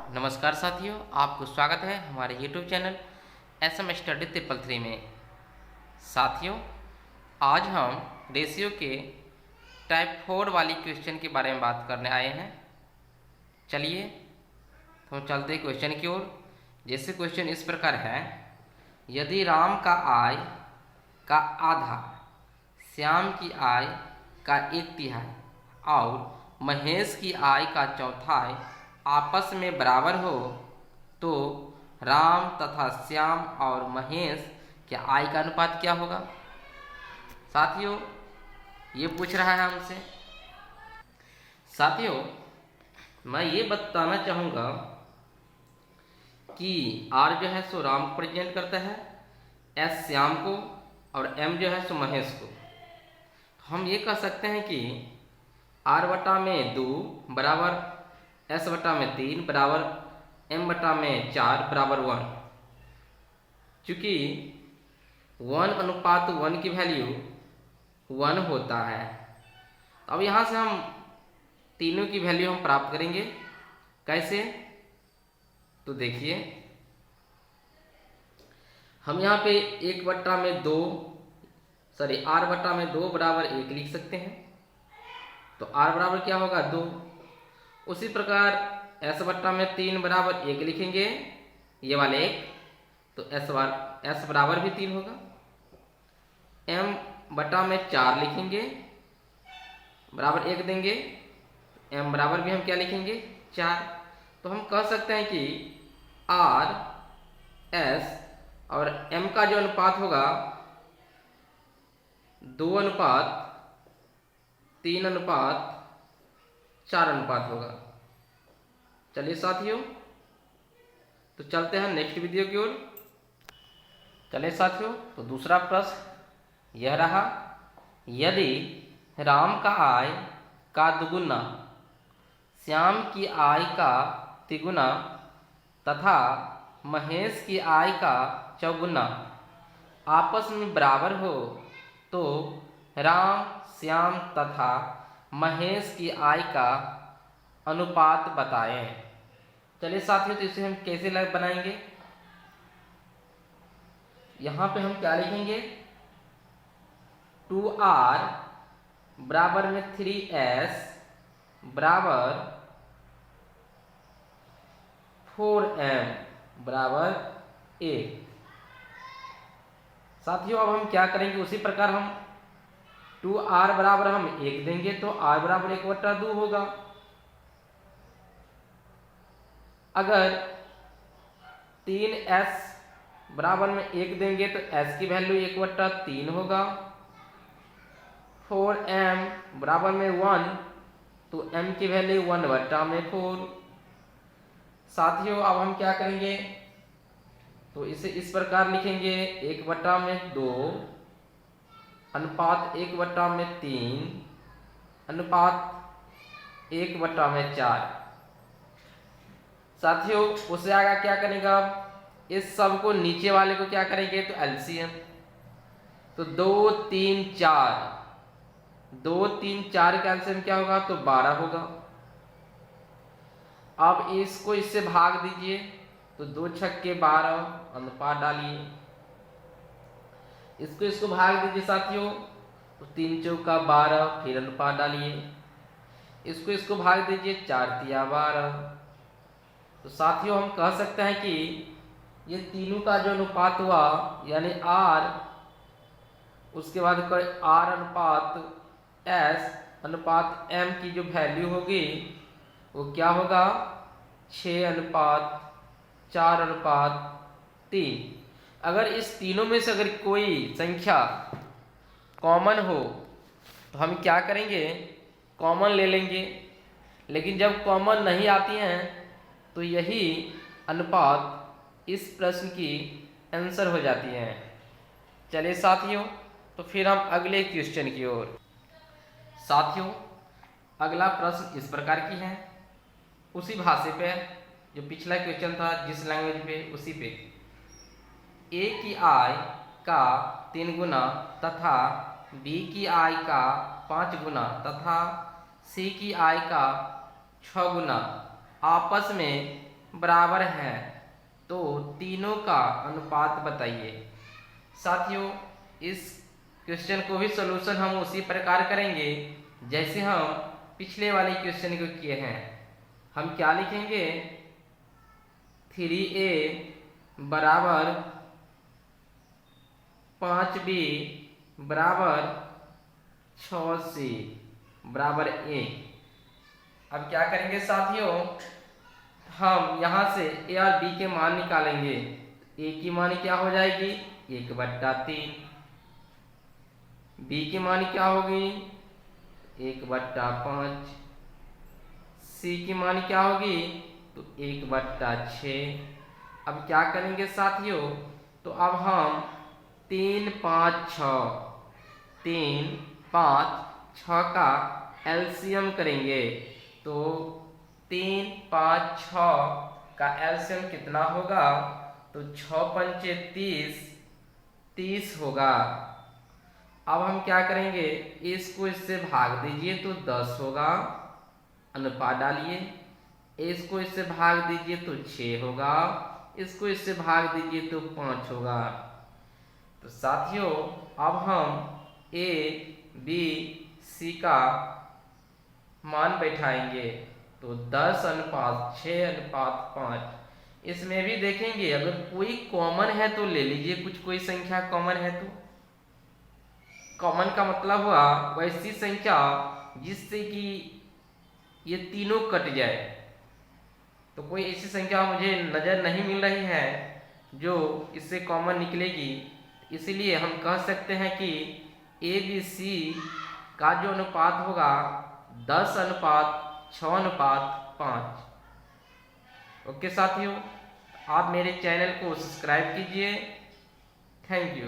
नमस्कार साथियों, आपको स्वागत है हमारे YouTube चैनल SM स्टडी 333 में। साथियों, आज हम रेशियो के टाइप 4 वाली क्वेश्चन के बारे में बात करने आए हैं। चलिए तो हम चलते हैं क्वेश्चन की ओर। जैसे क्वेश्चन इस प्रकार है, यदि राम का आय का आधा, श्याम की आय का 1/3 और महेश की आय का 1/4 आपस में बराबर हो तो राम तथा श्याम और महेश के आय का अनुपात क्या होगा। साथियों, ये पूछ रहा है हमसे। साथियों, मैं ये बताना चाहूँगा कि R जो है सो राम को प्रेजेंट करता है, S श्याम को और M जो है सो महेश को। हम ये कह सकते हैं कि R/2 बराबर S/3 बराबर M/4 बराबर 1। चूँकि 1:1 की वैल्यू 1 होता है, अब यहाँ से हम तीनों की वैल्यू हम प्राप्त करेंगे। कैसे? तो देखिए, हम यहाँ पे R/2 बराबर 1 लिख सकते हैं। तो R बराबर क्या होगा? 2। उसी प्रकार S/3 बराबर 1 लिखेंगे, ये वाले 1, तो S बराबर भी 3 होगा। M/4 लिखेंगे, बराबर 1 देंगे, M बराबर भी हम क्या लिखेंगे? 4। तो हम कह सकते हैं कि R, S और M का जो अनुपात होगा 2:3:4 होगा। चलिए साथियों, तो चलते हैं नेक्स्ट वीडियो की ओर। चलिए साथियों, तो दूसरा प्रश्न यह रहा, यदि राम का आय का दुगुना, श्याम की आय का तिगुना तथा महेश की आय का चौगुना आपस में बराबर हो तो राम, श्याम तथा महेश की आय का अनुपात बताएं। चलिए साथियों, तो इसे हम कैसे बनाएंगे? यहाँ पे हम क्या लिखेंगे? 2R बराबर में 3S बराबर 4M बराबर 1। साथियों, अब हम क्या करेंगे? उसी प्रकार हम 2R बराबर हम 1 देंगे तो R बराबर 1/2 होगा। अगर 3S बराबर में 1 देंगे तो S की वैल्यू 1/3 होगा। 4M बराबर में 1 तो M की वैल्यू 1/4। साथियों, अब हम क्या करेंगे? तो इसे इस प्रकार लिखेंगे, 1/2 अनुपात 1/3 अनुपात 1/4। साथियों, उससे आगे क्या करेंगे? इस सब को नीचे वाले को क्या करेंगे? तो एलसीएम। तो 2, 3, 4 का एलसीएम क्या होगा? तो 12 होगा। अब इसको इससे भाग दीजिए, तो 2 छक्के 12 अनुपात डालिए। इसको भाग दीजिए साथियों, तो 3 चौका 12 फिर अनुपात डालिए। इसको भाग दीजिए, 4 तिया 12। तो साथियों, हम कह सकते हैं कि ये तीनों का जो अनुपात हुआ, यानी R, उसके बाद R अनुपात S अनुपात M की जो वैल्यू होगी वो क्या होगा? 6:4:3। अगर इस तीनों में से अगर कोई संख्या कॉमन हो तो हम क्या करेंगे? कॉमन ले लेंगे। लेकिन जब कॉमन नहीं आती हैं तो यही अनुपात इस प्रश्न की आंसर हो जाती है। चलिए साथियों, तो फिर हम अगले क्वेश्चन की ओर। साथियों, अगला प्रश्न इस प्रकार की है, उसी भाषा पे जो पिछला क्वेश्चन था, जिस लैंग्वेज पे, उसी पे। A की आय का 3 गुना तथा B की आय का 5 गुना तथा C की आय का 6 गुना आपस में बराबर है तो तीनों का अनुपात बताइए। साथियों, इस क्वेश्चन को भी सॉल्यूशन हम उसी प्रकार करेंगे जैसे हम पिछले वाले क्वेश्चन को किए हैं। हम क्या लिखेंगे, 3a बराबर 5b बराबर 6c बराबर a। अब क्या करेंगे साथियों, हम यहाँ से a और b के मान निकालेंगे। a की मान क्या हो जाएगी, 1/3। b की मान क्या होगी, 1/5। c की मान क्या होगी, तो 1/6। अब क्या करेंगे साथियों, तो अब हम 3, 5, 6 का एलसीएम करेंगे। तो 3, 5, 6 का एलसीएम कितना होगा, तो 6 पंचे 30 होगा। अब हम क्या करेंगे, इसको इससे भाग दीजिए तो 10 होगा, अनुपात डालिए। इसको इससे भाग दीजिए तो 6 होगा, इसको इससे भाग दीजिए तो 5 होगा। तो साथियों, अब हम ए बी सी का मान बैठाएंगे तो 10:6:5। इसमें भी देखेंगे अगर कोई कॉमन है तो ले लीजिए, कोई संख्या कॉमन है तो। कॉमन का मतलब हुआ वैसी संख्या जिससे कि ये तीनों कट जाए। तो कोई ऐसी संख्या मुझे नज़र नहीं मिल रही है जो इससे कॉमन निकलेगी, इसलिए हम कह सकते हैं कि ए बी सी का जो अनुपात होगा 10:6:5। ओके साथियों, आप मेरे चैनल को सब्सक्राइब कीजिए। Thank you.